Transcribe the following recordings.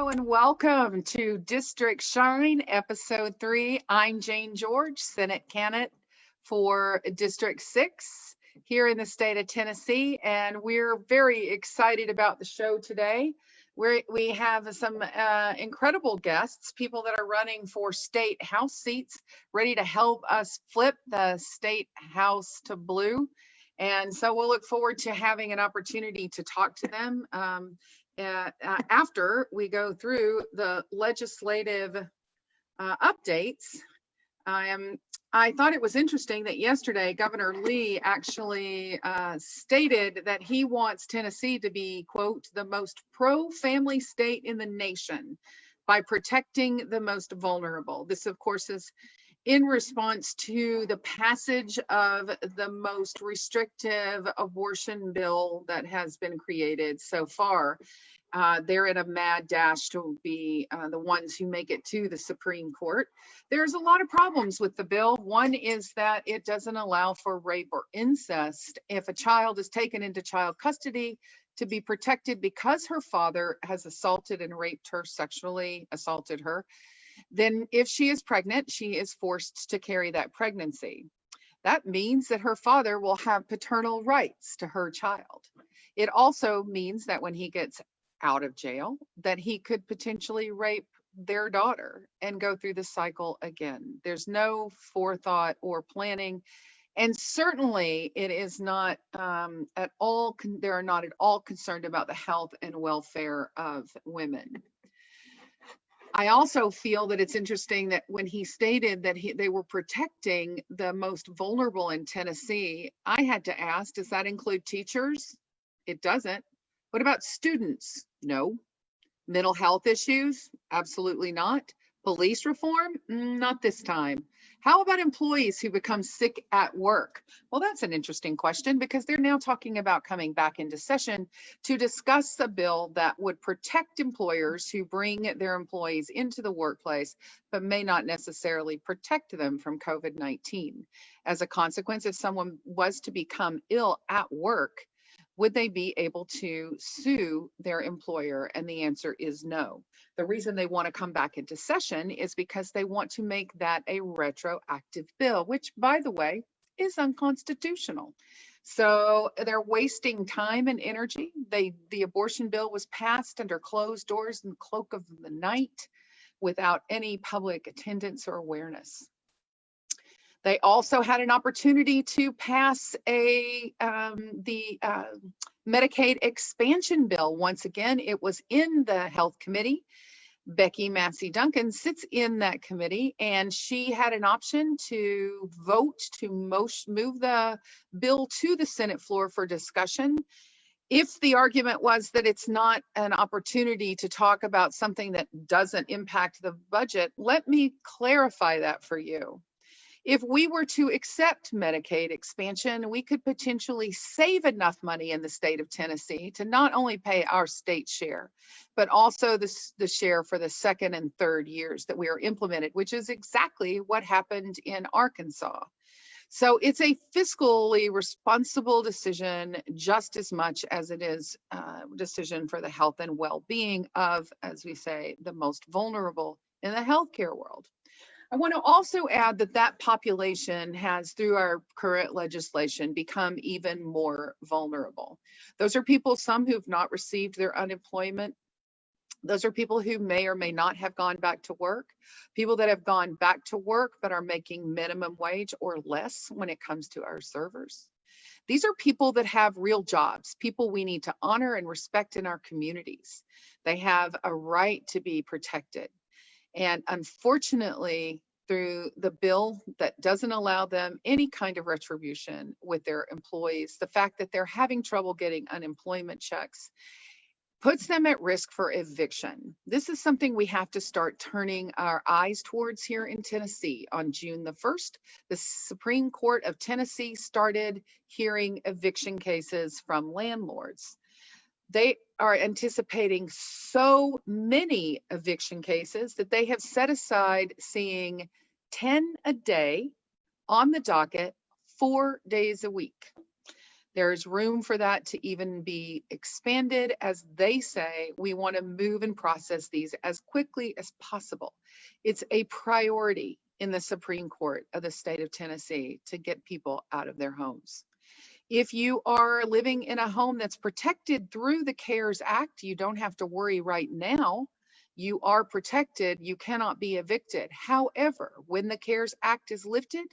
and welcome to District Shine, Episode 3. I'm Jane George, Senate candidate for District 6 here in the state of Tennessee, and we're very excited about the show today. We have some incredible guests, people that are running for state house seats, ready to help us flip the state house to blue. And so we'll look forward to having an opportunity to talk to them after we go through the legislative updates. I thought it was interesting that yesterday Governor Lee actually stated that he wants Tennessee to be, quote, the most pro-family state in the nation by protecting the most vulnerable. This, of course, is in response to the passage of the most restrictive abortion bill that has been created so far. They're in a mad dash to be the ones who make it to the Supreme Court. There's a lot of problems with the bill. One is that it doesn't allow for rape or incest if a child is taken into child custody to be protected because her father has assaulted and raped her, sexually assaulted her. Then if she is pregnant, she is forced to carry that pregnancy. That means that her father will have paternal rights to her child. It also means that when he gets out of jail, that he could potentially rape their daughter and go through the cycle again. There's no forethought or planning. And certainly it is not at all, they're not at all concerned about the health and welfare of women. I also feel that it's interesting that when he stated that they were protecting the most vulnerable in Tennessee, I had to ask, does that include teachers? It doesn't. What about students? No. Mental health issues? Absolutely not. Police reform? Not this time. How about employees who become sick at work? Well, that's an interesting question because they're now talking about coming back into session to discuss a bill that would protect employers who bring their employees into the workplace, but may not necessarily protect them from COVID-19. As a consequence, if someone was to become ill at work, would they be able to sue their employer? And the answer is no. The reason they want to come back into session is because they want to make that a retroactive bill, which, by the way, is unconstitutional. So they're wasting time and energy. The abortion bill was passed under closed doors in the cloak of the night without any public attendance or awareness. They also had an opportunity to pass the Medicaid expansion bill. Once again, it was in the Health Committee. Becky Massey Duncan sits in that committee, and she had an option to vote to move the bill to the Senate floor for discussion. If the argument was that it's not an opportunity to talk about something that doesn't impact the budget, let me clarify that for you. If we were to accept Medicaid expansion, we could potentially save enough money in the state of Tennessee to not only pay our state share, but also the share for the second and third years that we are implemented, which is exactly what happened in Arkansas. So it's a fiscally responsible decision just as much as it is a decision for the health and well-being of, as we say, the most vulnerable in the healthcare world. I want to also add that population has, through our current legislation, become even more vulnerable. Those are people, some who've not received their unemployment. Those are people who may or may not have gone back to work, people that have gone back to work but are making minimum wage or less when it comes to our servers. These are people that have real jobs, people we need to honor and respect in our communities. They have a right to be protected. And unfortunately, through the bill that doesn't allow them any kind of retribution with their employees, the fact that they're having trouble getting unemployment checks puts them at risk for eviction. This is something we have to start turning our eyes towards here in Tennessee. On June the 1st, the Supreme Court of Tennessee started hearing eviction cases from landlords. They are anticipating so many eviction cases that they have set aside seeing 10 a day on the docket, 4 days a week. There's room for that to even be expanded. As they say, we want to move and process these as quickly as possible. It's a priority in the Supreme Court of the state of Tennessee to get people out of their homes. If you are living in a home that's protected through the CARES Act, you don't have to worry right now. You are protected. You cannot be evicted. However, when the CARES Act is lifted,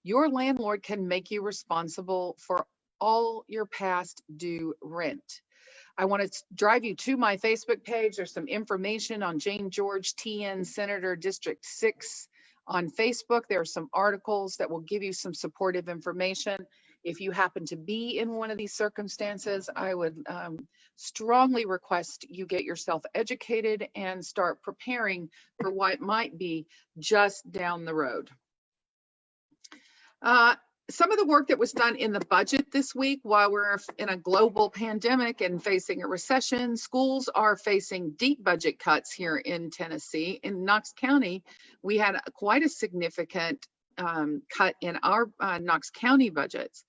your landlord can make you responsible for all your past due rent. I want to drive you to my Facebook page. There's some information on Jane George TN Senator District 6 on Facebook. There are some articles that will give you some supportive information. If you happen to be in one of these circumstances, I would strongly request you get yourself educated and start preparing for what might be just down the road. Some of the work that was done in the budget this week, while we're in a global pandemic and facing a recession, schools are facing deep budget cuts here in Tennessee. In Knox County, we had quite a significant cut in our Knox County budgets,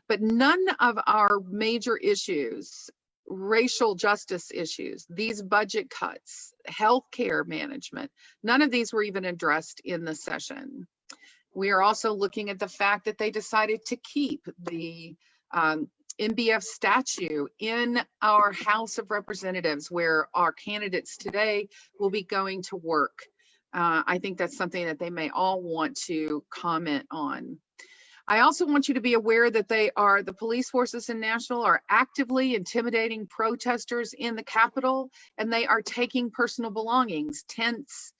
but none of our major issues, racial justice issues, these budget cuts, healthcare management, none of these were even addressed in the session. We are also looking at the fact that they decided to keep the MBF statue in our House of Representatives, where our candidates today will be going to work. I think that's something that they may all want to comment on. I also want you to be aware that the police forces in Nashville are actively intimidating protesters in the Capitol, and they are taking personal belongings, tents,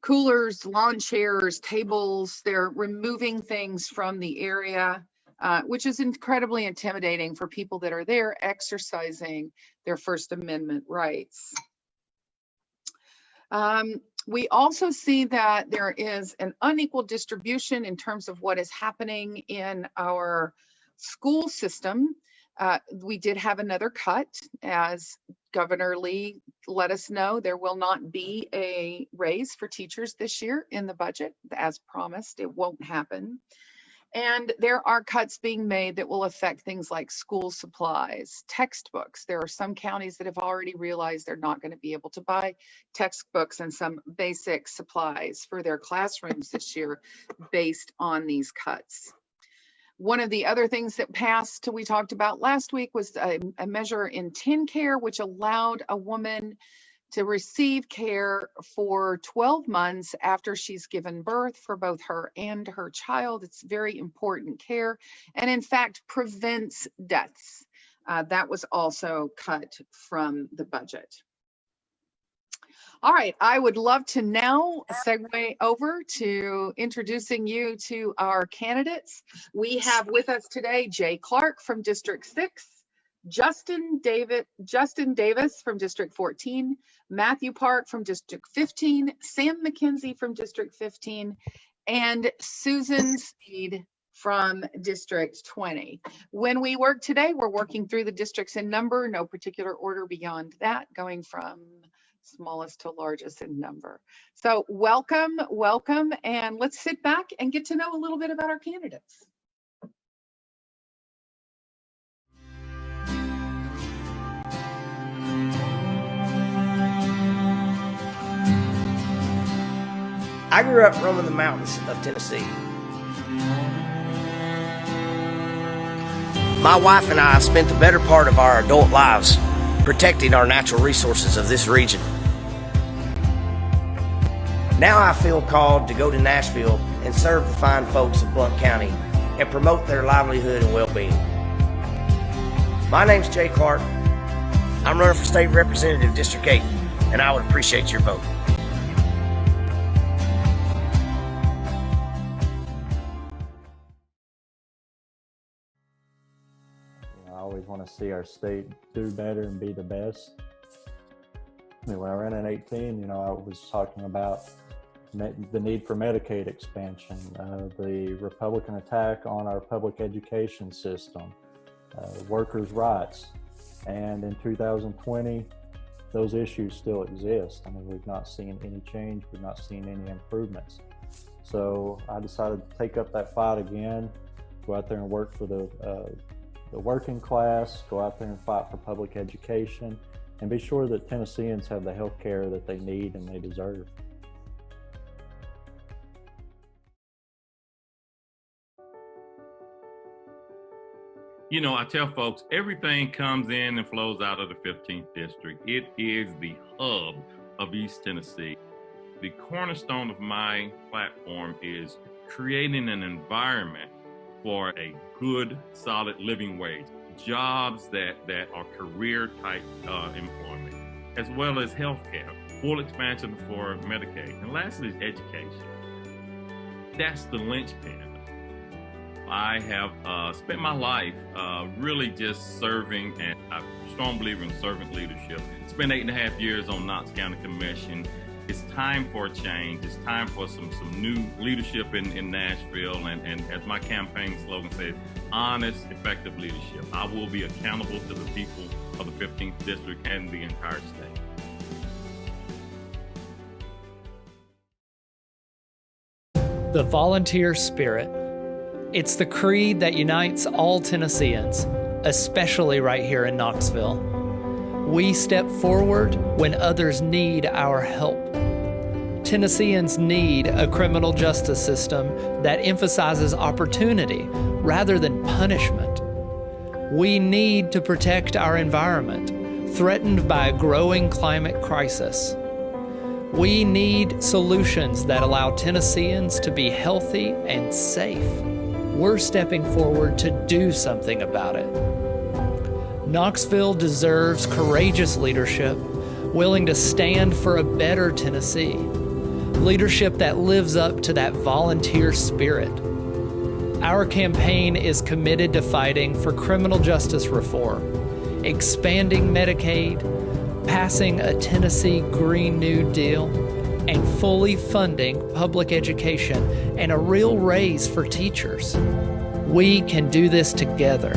coolers, lawn chairs, tables. They're removing things from the area, which is incredibly intimidating for people that are there exercising their First Amendment rights. We also see that there is an unequal distribution in terms of what is happening in our school system. We did have another cut, as Governor Lee let us know. There will not be a raise for teachers this year in the budget, as promised. It won't happen. And there are cuts being made that will affect things like school supplies, textbooks. There are some counties that have already realized they're not going to be able to buy textbooks and some basic supplies for their classrooms this year based on these cuts. One of the other things that passed, we talked about last week, was a measure in TennCare, which allowed a woman to receive care for 12 months after she's given birth for both her and her child. It's very important care, and in fact prevents deaths. That was also cut from the budget. All right, I would love to now segue over to introducing you to our candidates. We have with us today Jay Clark from District 6, Justin Davis from District 14, Matthew Park from District 15, Sam McKenzie from District 15, and Susan Sneed from District 20. When we work today, we're working through the districts in number, no particular order beyond that, going from smallest to largest in number. So welcome, and let's sit back and get to know a little bit about our candidates. I grew up roaming the mountains of Tennessee. My wife and I spent the better part of our adult lives protecting our natural resources of this region. Now I feel called to go to Nashville and serve the fine folks of Blount County and promote their livelihood and well-being. My name's Jay Clark. I'm running for State Representative District 8, and I would appreciate your vote. I always want to see our state do better and be the best. I mean, when I ran in 18, I was talking about the need for Medicaid expansion, the Republican attack on our public education system, workers' rights. And in 2020, those issues still exist. I mean, we've not seen any change. We've not seen any improvements. So I decided to take up that fight again go out there and work for the working class, go out there and fight for public education, and be sure that Tennesseans have the health care that they need and they deserve. You know, I tell folks, everything comes in and flows out of the 15th District. It is the hub of East Tennessee. The cornerstone of my platform is creating an environment for a good, solid living wage, jobs that are career-type employment, as well as health care, full expansion for Medicaid. And lastly is education. That's the linchpin. I have spent my life really just serving, and I'm a strong believer in servant leadership. Spent 8.5 years on Knox County Commission. It's time for a change. It's time for some new leadership in Nashville. And as my campaign slogan says, honest, effective leadership. I will be accountable to the people of the 15th District and the entire state. The volunteer spirit. It's the creed that unites all Tennesseans, especially right here in Knoxville. We step forward when others need our help. Tennesseans need a criminal justice system that emphasizes opportunity rather than punishment. We need to protect our environment, threatened by a growing climate crisis. We need solutions that allow Tennesseans to be healthy and safe. We're stepping forward to do something about it. Knoxville deserves courageous leadership, willing to stand for a better Tennessee. Leadership that lives up to that volunteer spirit. Our campaign is committed to fighting for criminal justice reform, expanding Medicaid, passing a Tennessee Green New Deal, and fully funding public education and a real raise for teachers. We can do this together.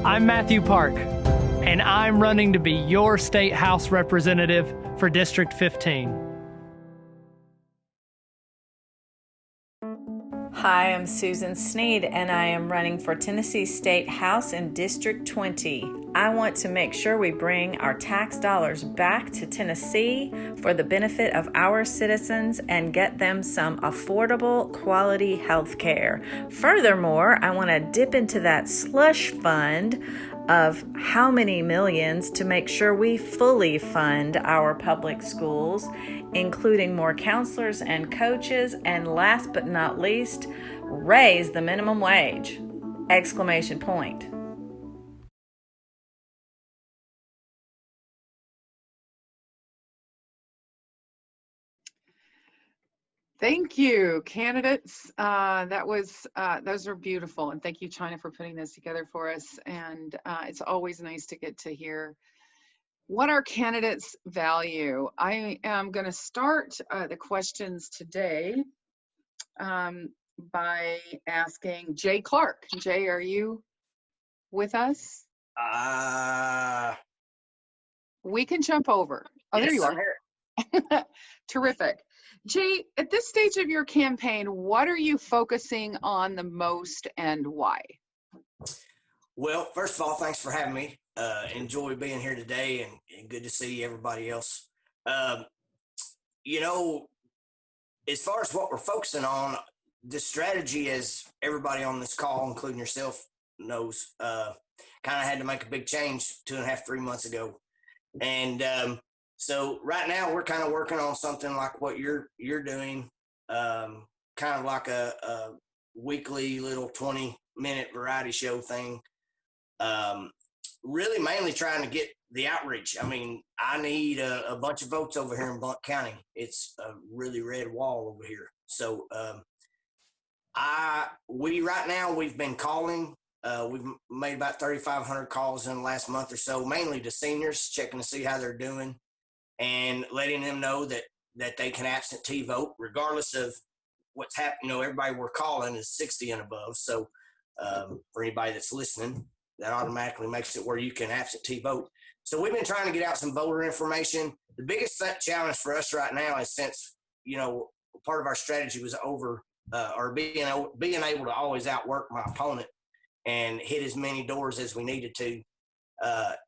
I'm Matthew Park, and I'm running to be your State House representative for District 15. Hi, I'm Susan Sneed, and I am running for Tennessee State House in District 20. I want to make sure we bring our tax dollars back to Tennessee for the benefit of our citizens and get them some affordable, quality health care. Furthermore, I want to dip into that slush fund of how many millions to make sure we fully fund our public schools, including more counselors and coaches, and last but not least, raise the minimum wage! Exclamation point. Thank you, candidates. Those are beautiful, and thank you, China, for putting this together for us. And it's always nice to get to hear what our candidates value. I am going to start the questions today by asking Jay Clark. Jay, are you with us? We can jump over. Oh, yes, there you are. Terrific. Jay, at this stage of your campaign, what are you focusing on the most and why? Well, first of all, thanks for having me. Enjoy being here today, and good to see everybody else. You know, as far as what we're focusing on, the strategy, as everybody on this call, including yourself, knows, kind of had to make a big change 2.5, 3 months ago. And so right now we're kind of working on something like what you're doing, kind of like a weekly little 20-minute variety show thing. Really mainly trying to get the outreach. I mean, I need a bunch of votes over here in Blount County. It's a really red wall over here. So we've been calling. We've made about 3,500 calls in the last month or so, mainly to seniors, checking to see how they're doing and letting them know that they can absentee vote regardless of what's happening. You know, everybody we're calling is 60 and above. So for anybody that's listening, that automatically makes it where you can absentee vote. So we've been trying to get out some voter information. The biggest challenge for us right now is, since, you know, part of our strategy was over or being able to always outwork my opponent and hit as many doors as we needed to.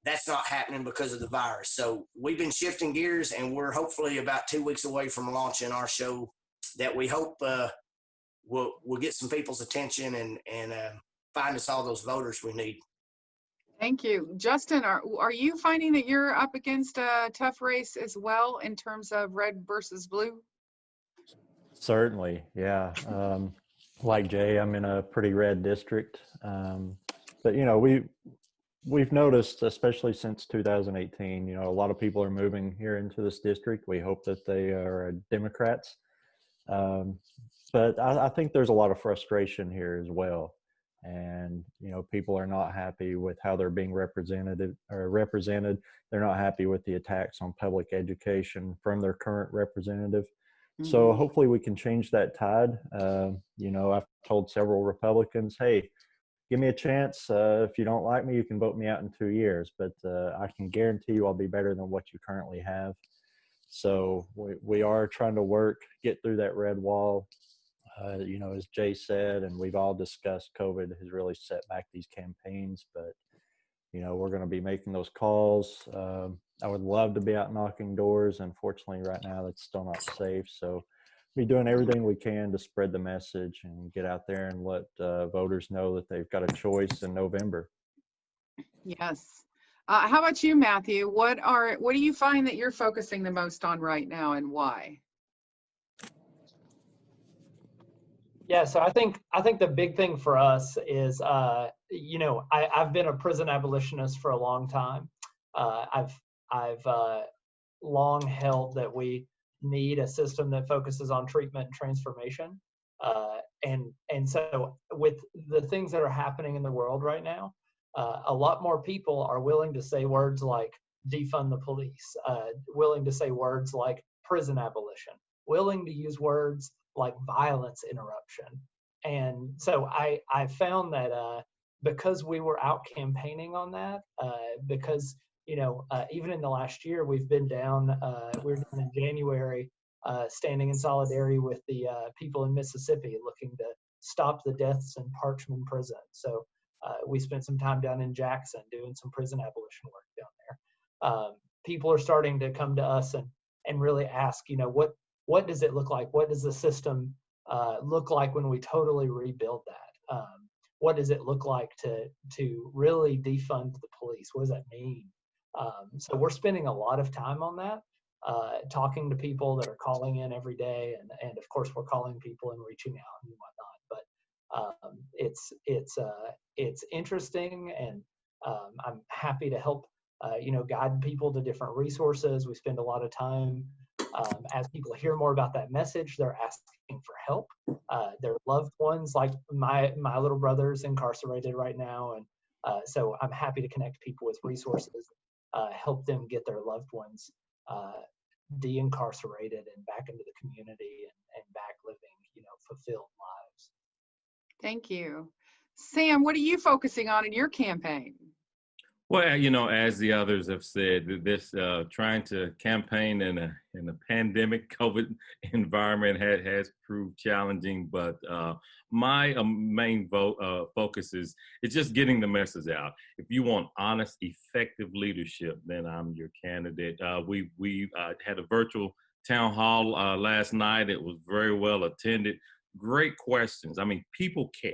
That's not happening because of the virus. So we've been shifting gears, and we're hopefully about 2 weeks away from launching our show that we hope will get some people's attention and find us all those voters we need. Thank you. Justin, are you finding that you're up against a tough race as well in terms of red versus blue? Certainly, yeah. Like Jay, I'm in a pretty red district, but we've noticed, especially since 2018, a lot of people are moving here into this district. We hope that they are Democrats, but I think there's a lot of frustration here as well. And people are not happy with how they're being represented. They're not happy with the attacks on public education from their current representative. Mm-hmm. So hopefully we can change that tide. I've told several Republicans, hey, give me a chance. If you don't like me, you can vote me out in 2 years, but I can guarantee you I'll be better than what you currently have. So we are trying to get through that red wall. As Jay said, and we've all discussed, COVID has really set back these campaigns, but, we're going to be making those calls. I would love to be out knocking doors. Unfortunately, right now, that's still not safe. So we're doing everything we can to spread the message and get out there and let voters know that they've got a choice in November. Yes. How about you, Matthew? What do you find that you're focusing the most on right now, and why? Yeah, so I think the big thing for us is, I've been a prison abolitionist for a long time. I've long held that we need a system that focuses on treatment and transformation. And so with the things that are happening in the world right now, a lot more people are willing to say words like defund the police, willing to say words like prison abolition, willing to use words like violence interruption. And so I found that because we were out campaigning on that, because even in the last year we've been down, we were down in January, standing in solidarity with the people in Mississippi looking to stop the deaths in Parchman Prison. So we spent some time down in Jackson doing some prison abolition work down there. People are starting to come to us and really ask, what does it look like? What does the system look like when we totally rebuild that? What does it look like to really defund the police? What does that mean? So we're spending a lot of time on that, talking to people that are calling in every day, and of course we're calling people and reaching out and whatnot. But it's interesting, and I'm happy to help guide people to different resources. We spend a lot of time. As people hear more about that message, they're asking for help. Their loved ones, like my little brother's incarcerated right now, and so I'm happy to connect people with resources, help them get their loved ones de-incarcerated and back into the community and back living, fulfilled lives. Thank you. Sam, what are you focusing on in your campaign? Well, as the others have said, this trying to campaign in a pandemic COVID environment has proved challenging. But my main focus is just getting the message out. If you want honest, effective leadership, then I'm your candidate. We had a virtual town hall last night. It was very well attended. Great questions. I mean, people care.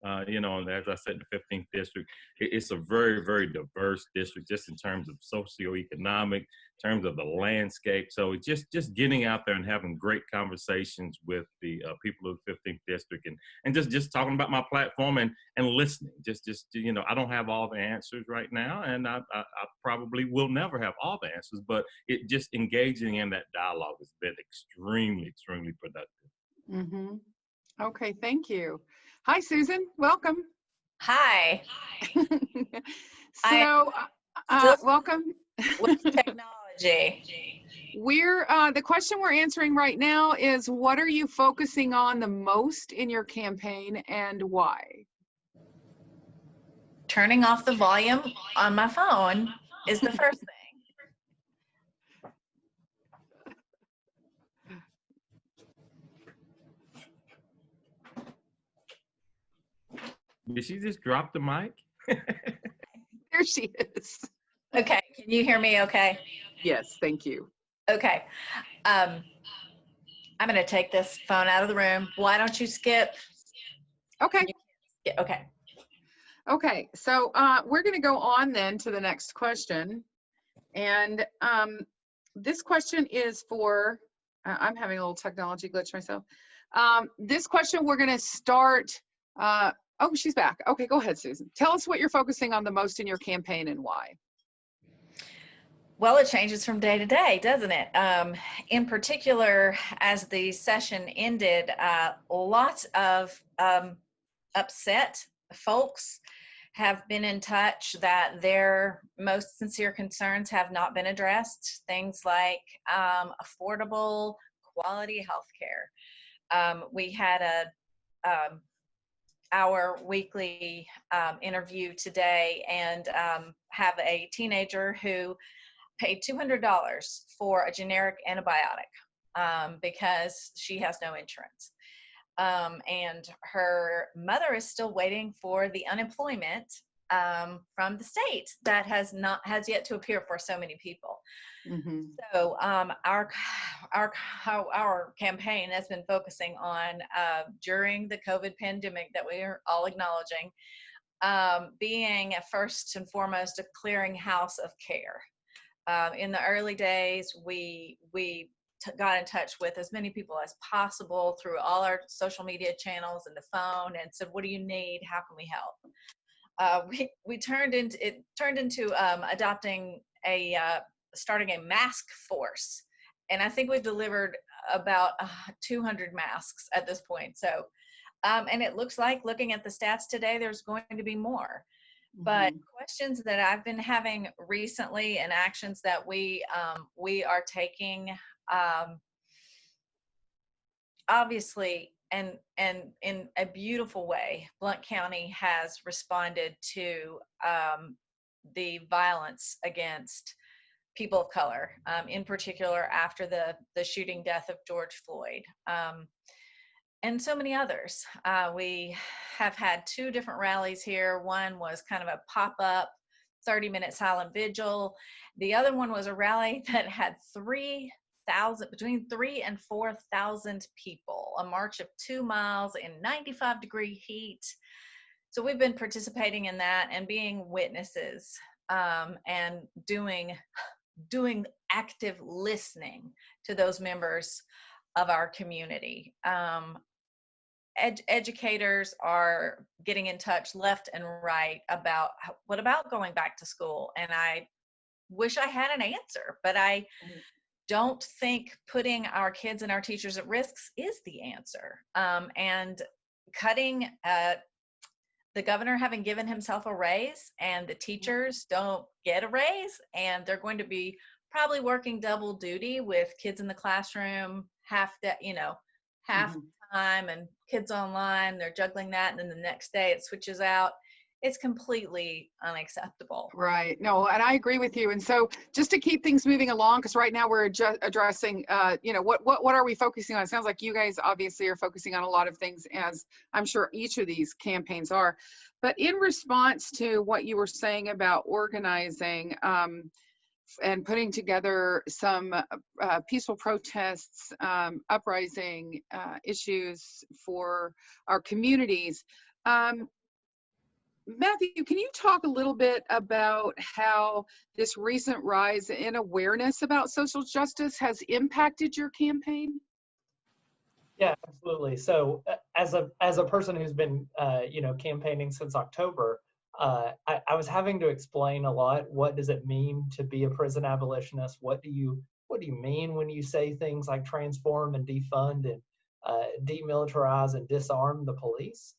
And as I said, the 15th district, it's a very, very diverse district, just in terms of socioeconomic, in terms of the landscape. So just getting out there and having great conversations with the people of the 15th district, and just talking about my platform and listening. Just I don't have all the answers right now, and I probably will never have all the answers, but it just engaging in that dialogue has been extremely, extremely productive. Mm-hmm. Okay, thank you. Hi, Susan. Welcome. Hi. Welcome. With technology. The question we're answering right now is, what are you focusing on the most in your campaign and why? Turning off the volume on my phone is the first thing. Did she just drop the mic? There she is. Okay, can you hear me okay? Yes, thank you. Okay. I'm going to take this phone out of the room. Why don't you skip? Okay. Yeah, okay. Okay, so we're going to go on then to the next question. And this question is for, I'm having a little technology glitch myself. This question we're going to start, oh, she's back. Okay, go ahead, Susan. Tell us what you're focusing on the most in your campaign and why. Well, it changes from day to day, doesn't it? In particular, as the session ended, lots of upset folks have been in touch that their most sincere concerns have not been addressed. Things like affordable, quality health care. We had our weekly interview today and have a teenager who paid $200 for a generic antibiotic because she has no insurance. And her mother is still waiting for the unemployment from the state that has yet to appear for so many people. Mm-hmm. So our campaign has been focusing on during the COVID pandemic that we are all acknowledging, being first and foremost a clearinghouse of care. In the early days, we got in touch with as many people as possible through all our social media channels and the phone and said, what do you need? How can we help? We turned into adopting starting a mask force. And I think we've delivered about 200 masks at this point. So, and it looks like, looking at the stats today, there's going to be more. But questions that I've been having recently and actions that we are taking, obviously, and in a beautiful way, Blount County has responded to the violence against people of color, in particular after the shooting death of George Floyd. And so many others. We have had 2 different rallies here. One was kind of a pop-up 30-minute silent vigil. The other one was a rally that had between 3,000 and 4,000 people, a march of 2 miles in 95-degree heat. So we've been participating in that and being witnesses and doing active listening to those members of our community. Educators are getting in touch left and right about what about going back to school, and I wish I had an answer, but I don't think putting our kids and our teachers at risk is the answer. And cutting the governor having given himself a raise, and the teachers don't get a raise, and they're going to be probably working double duty with kids in the classroom, half time, and kids online, they're juggling that, and then the next day it switches out. It's completely unacceptable. Right. No, and I agree with you. And so just to keep things moving along, because right now we're addressing, what are we focusing on? It sounds like you guys obviously are focusing on a lot of things, as I'm sure each of these campaigns are. But in response to what you were saying about organizing and putting together some peaceful protests, uprising issues for our communities, Matthew, can you talk a little bit about how this recent rise in awareness about social justice has impacted your campaign? Yeah, absolutely. So as a person who's been campaigning since October, I was having to explain a lot. What does it mean to be a prison abolitionist? What do you mean when you say things like transform and defund and demilitarize and disarm the police?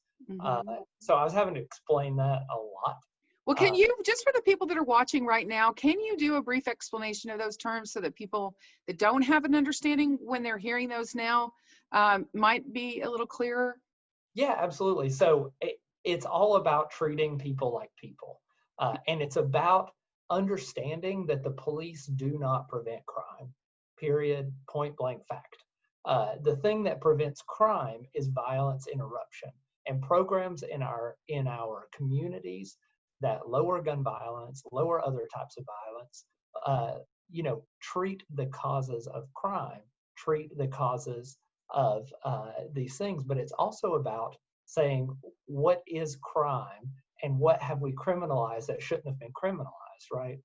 So I was having to explain that a lot. Well, can you, just for the people that are watching right now, can you do a brief explanation of those terms so that people that don't have an understanding when they're hearing those now might be a little clearer? Yeah, absolutely. So it's all about treating people like people. And it's about understanding that the police do not prevent crime, period, point blank fact. The thing that prevents crime is violence interruption. and programs in our communities that lower gun violence, lower other types of violence, treat the causes of crime, treat the causes of these things. But it's also about saying, what is crime and what have we criminalized that shouldn't have been criminalized, right?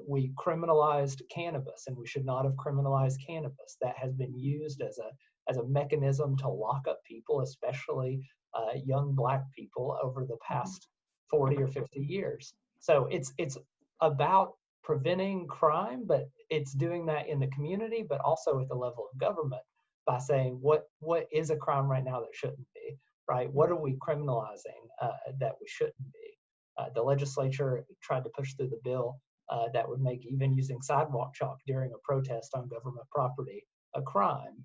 We criminalized cannabis, and we should not have criminalized cannabis. That has been used as a mechanism to lock up people, especially young Black people, over the past 40 or 50 years. So it's about preventing crime, but it's doing that in the community, but also at the level of government by saying what is a crime right now that shouldn't be, right? What are we criminalizing that we shouldn't be? The legislature tried to push through the bill that would make even using sidewalk chalk during a protest on government property a crime,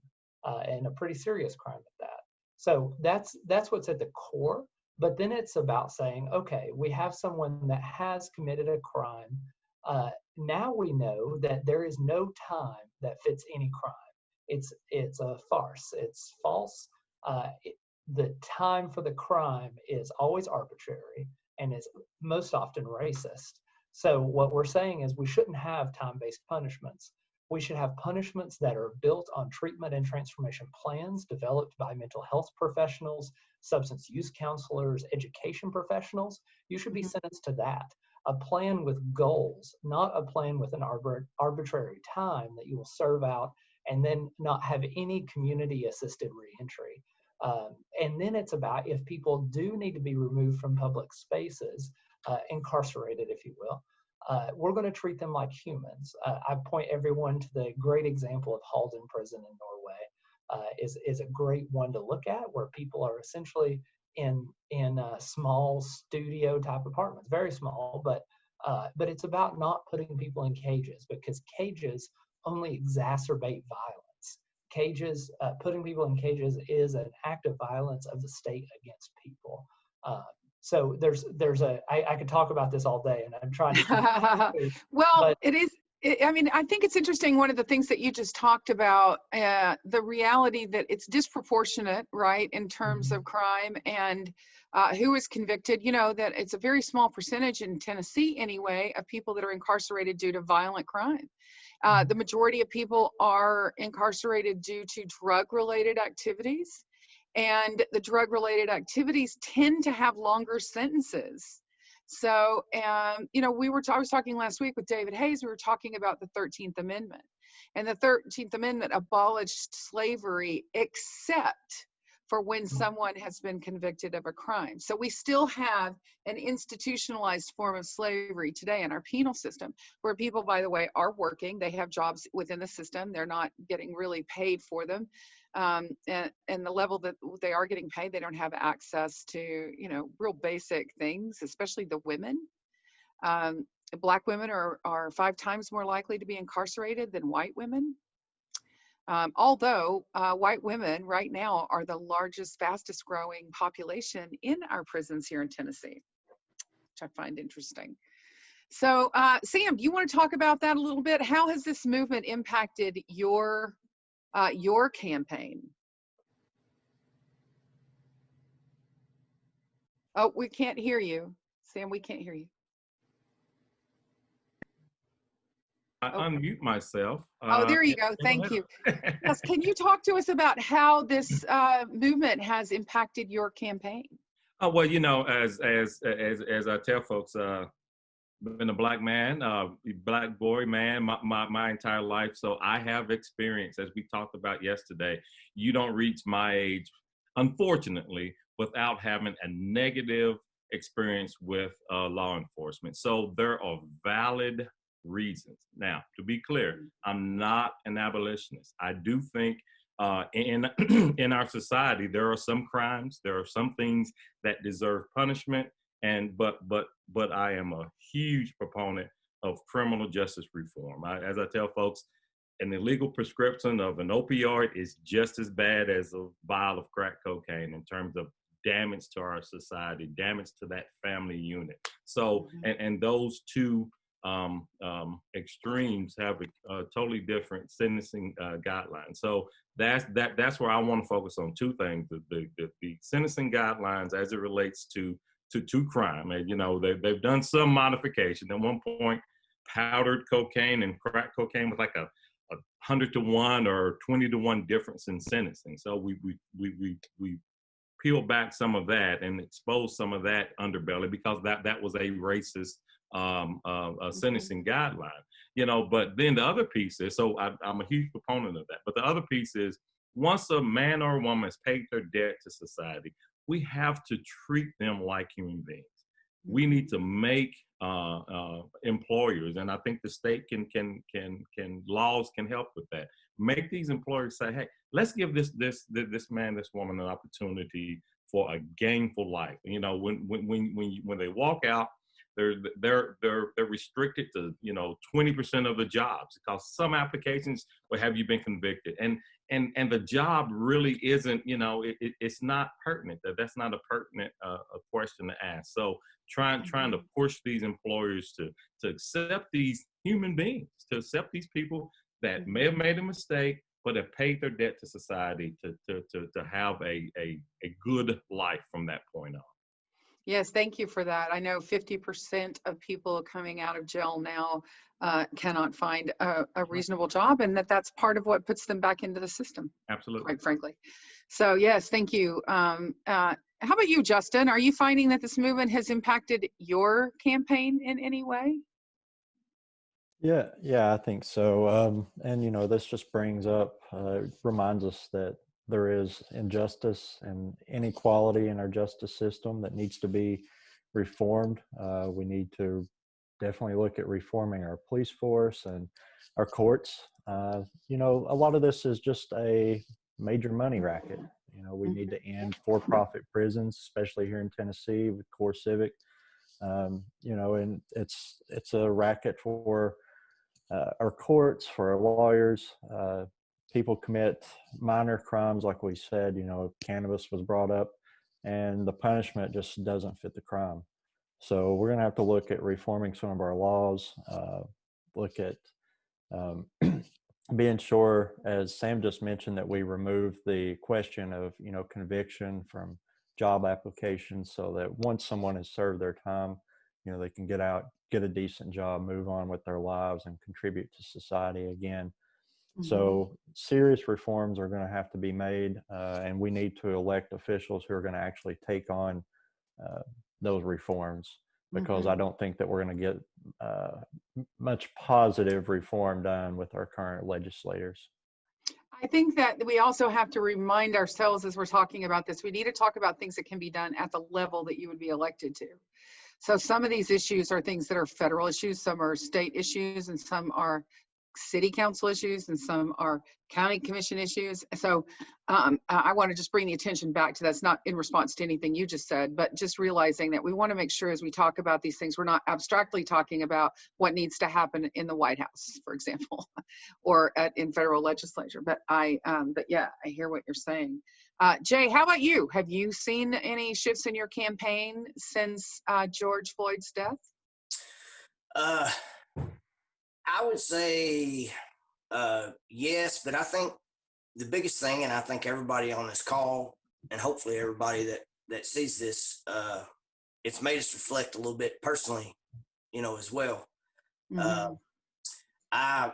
and a pretty serious crime at that. So that's what's at the core. But then it's about saying, okay, we have someone that has committed a crime. Now we know that there is no time that fits any crime. It's a farce. It's false. The time for the crime is always arbitrary and is most often racist. So what we're saying is we shouldn't have time-based punishments. We should have punishments that are built on treatment and transformation plans developed by mental health professionals, substance use counselors, education professionals. You should be sentenced to that. A plan with goals, not a plan with an arbitrary time that you will serve out and then not have any community-assisted reentry. And then it's about, if people do need to be removed from public spaces, incarcerated, if you will, we're going to treat them like humans. I point everyone to the great example of Halden Prison in Norway. Is a great one to look at, where people are essentially in small studio type apartments, very small, but it's about not putting people in cages, because cages only exacerbate violence. Cages, putting people in cages is an act of violence of the state against people. So I could talk about this all day, and I'm trying to. Well, it is. I mean, I think it's interesting. One of the things that you just talked about, the reality that it's disproportionate, right, in terms of crime and who is convicted. You know, that it's a very small percentage in Tennessee, anyway, of people that are incarcerated due to violent crime. The majority of people are incarcerated due to drug-related activities. And the drug-related activities tend to have longer sentences. So, I was talking last week with David Hayes. We were talking about the 13th Amendment. And the 13th Amendment abolished slavery except for when someone has been convicted of a crime. So we still have an institutionalized form of slavery today in our penal system, where people, by the way, are working. They have jobs within the system. They're not getting really paid for them. And the level that they are getting paid, they don't have access to, real basic things, especially the women. Black women are 5 times more likely to be incarcerated than white women. Although white women right now are the largest, fastest growing population in our prisons here in Tennessee, which I find interesting. So Sam, do you want to talk about that a little bit? How has this movement impacted your campaign? Oh, we can't hear you. Sam, we can't hear you. I unmute myself. Oh, there you go. Thank you. Yes, can you talk to us about how this movement has impacted your campaign? Oh, well, as I tell folks, been a Black man, Black boy, man, my entire life. So I have experience, as we talked about yesterday. You don't reach my age, unfortunately, without having a negative experience with law enforcement. So there are valid reasons. Now, to be clear, I'm not an abolitionist. I do think in our society, there are some crimes, there are some things that deserve punishment, but I am a huge proponent of criminal justice reform. As I tell folks, an illegal prescription of an opioid is just as bad as a vial of crack cocaine in terms of damage to our society, damage to that family unit. So, and those two extremes have a totally different sentencing guidelines. So that's where I want to focus on two things: the sentencing guidelines as it relates to crime. And they've done some modification. At one point, powdered cocaine and crack cocaine was like a 100-to-1 or 20-to-1 difference in sentencing. So we peeled back some of that and exposed some of that underbelly, because that was a racist sentencing guideline. But then the other piece is, so I'm a huge proponent of that, but the other piece is, once a man or a woman has paid their debt to society, we have to treat them like human beings. We need to make employers, and I think the state laws can help with that. Make these employers say, hey, let's give this man, this woman an opportunity for a gainful life. When they walk out, they're restricted to 20% of the jobs, because some applications will have you been convicted, and the job really isn't, it's not pertinent. That's not a pertinent a question to ask. So trying to push these employers to accept these human beings, to accept these people that may have made a mistake but have paid their debt to society, to have a good life from that point on. Yes, thank you for that. I know 50% of people coming out of jail now cannot find a reasonable job, and that's part of what puts them back into the system. Absolutely. Quite frankly. So yes, thank you. How about you, Justin? Are you finding that this movement has impacted your campaign in any way? Yeah, I think so. And this just brings up, reminds us that there is injustice and inequality in our justice system that needs to be reformed. We need to definitely look at reforming our police force and our courts. A lot of this is just a major money racket. We need to end for-profit prisons, especially here in Tennessee with Core Civic. And it's a racket for our courts, for our lawyers. People commit minor crimes, like we said. Cannabis was brought up, and the punishment just doesn't fit the crime. So we're going to have to look at reforming some of our laws, look at being sure, as Sam just mentioned, that we remove the question of, conviction from job applications, so that once someone has served their time, they can get out, get a decent job, move on with their lives, and contribute to society again. So serious reforms are going to have to be made, and we need to elect officials who are going to actually take on those reforms, because I don't think that we're going to get much positive reform done with our current legislators. I think that we also have to remind ourselves, as we're talking about this, we need to talk about things that can be done at the level that you would be elected to. So some of these issues are things that are federal issues, some are state issues, and some are city council issues, and some are county commission issues. So I want to just bring the attention back to that's not in response to anything you just said, but just realizing that we want to make sure as we talk about these things, we're not abstractly talking about what needs to happen in the White House, for example, or in federal legislature. But yeah, I hear what you're saying. Jay, how about you? Have you seen any shifts in your campaign since George Floyd's death? I would say yes, but I think the biggest thing, and I think everybody on this call, and hopefully everybody that sees this, it's made us reflect a little bit personally, as well. My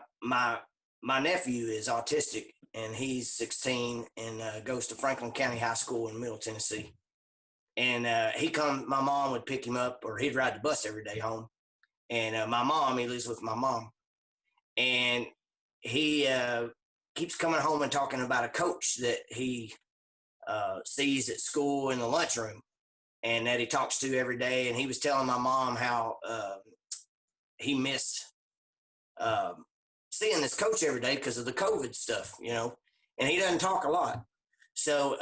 nephew is autistic, and he's 16 and goes to Franklin County High School in Middle Tennessee. And my mom would pick him up, or he'd ride the bus every day home. And he lives with my mom. And he keeps coming home and talking about a coach that he sees at school in the lunchroom, and that he talks to every day. And he was telling my mom how he missed seeing this coach every day because of the COVID stuff, and he doesn't talk a lot. So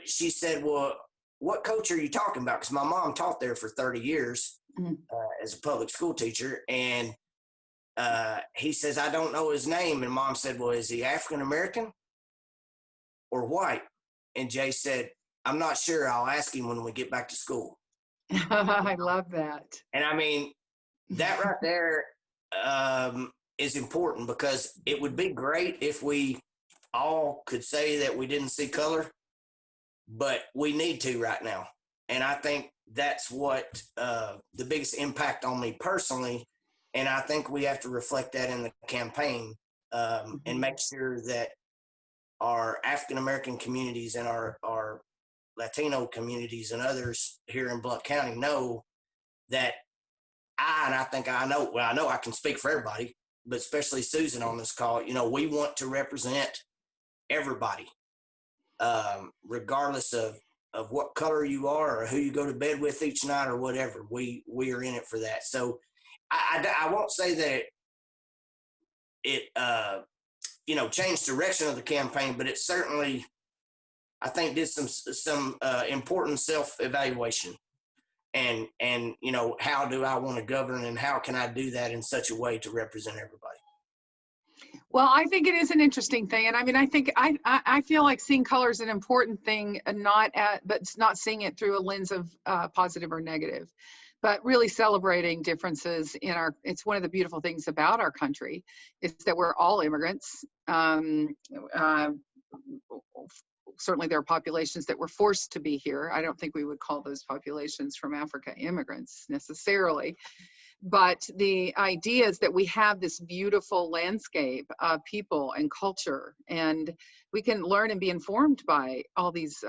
she said, well, what coach are you talking about? Because my mom taught there for 30 years as a public school teacher. And he says, I don't know his name. And Mom said, well, is he African-American or white? And Jay said, I'm not sure. I'll ask him when we get back to school. I love that. And I mean, that right there, is important, because it would be great if we all could say that we didn't see color, but we need to right now. And I think that's what the biggest impact on me personally. And I think we have to reflect that in the campaign, and make sure that our African-American communities and our Latino communities and others here in Blount County know that I know I can speak for everybody, but especially Susan on this call, we want to represent everybody, regardless of what color you are or who you go to bed with each night or whatever. We are in it for that. So I won't say that it changed direction of the campaign, but it certainly, I think, did some important self-evaluation. And how do I want to govern, and how can I do that in such a way to represent everybody? Well, I think it is an interesting thing. And I mean, I feel like seeing color is an important thing, and but it's not seeing it through a lens of positive or negative, but really celebrating differences it's one of the beautiful things about our country is that we're all immigrants. Certainly there are populations that were forced to be here. I don't think we would call those populations from Africa immigrants necessarily. But the idea is that we have this beautiful landscape of people and culture, and we can learn and be informed by all these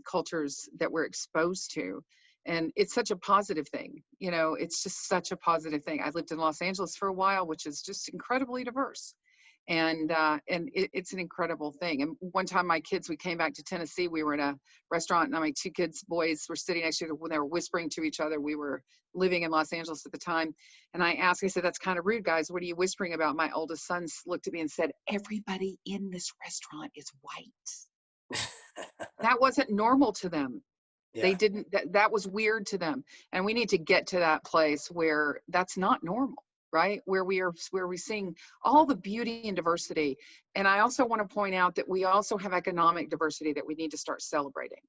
cultures that we're exposed to. And it's such a positive thing. It's just such a positive thing. I lived in Los Angeles for a while, which is just incredibly diverse. And it's an incredible thing. And one time we came back to Tennessee, we were in a restaurant, and my two boys were sitting next to when they were whispering to each other. We were living in Los Angeles at the time. And I said, that's kind of rude, guys. What are you whispering about? My oldest son looked at me and said, everybody in this restaurant is white. That wasn't normal to them. Yeah. They didn't, that was weird to them. And we need to get to that place where that's not normal. Right? Where we're seeing all the beauty and diversity. And I also want to point out that we also have economic diversity that we need to start celebrating,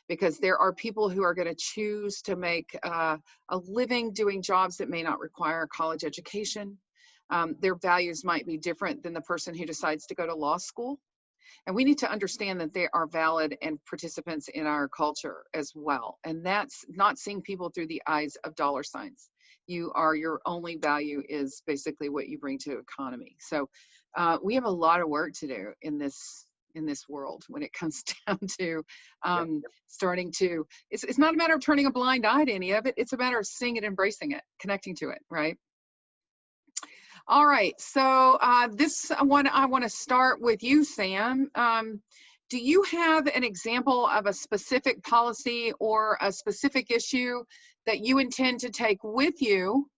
because there are people who are going to choose to make a living doing jobs that may not require a college education. Their values might be different than the person who decides to go to law school. And we need to understand that they are valid and participants in our culture as well. And that's not seeing people through the eyes of dollar signs. Your only value is basically what you bring to economy. So we have a lot of work to do in this world when it comes down to starting to, it's not a matter of turning a blind eye to any of it. It's a matter of seeing it, embracing it, connecting to it, right? All right, so this one, I want to start with you, Sam. Do you have an example of a specific policy or a specific issue that you intend to take with you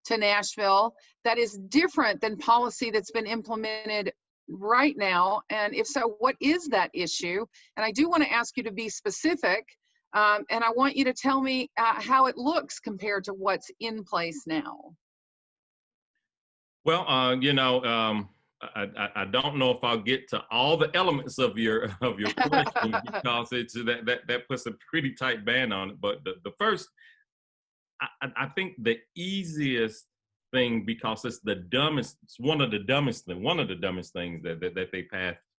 to Nashville that is different than policy that's been implemented right now? And if so, what is that issue? And I do want to ask you to be specific, and I want you to tell me how it looks compared to what's in place now. Well, I don't know if I'll get to all the elements of your question because it's that puts a pretty tight band on it. But the first, I think the easiest thing, because it's one of the dumbest things that they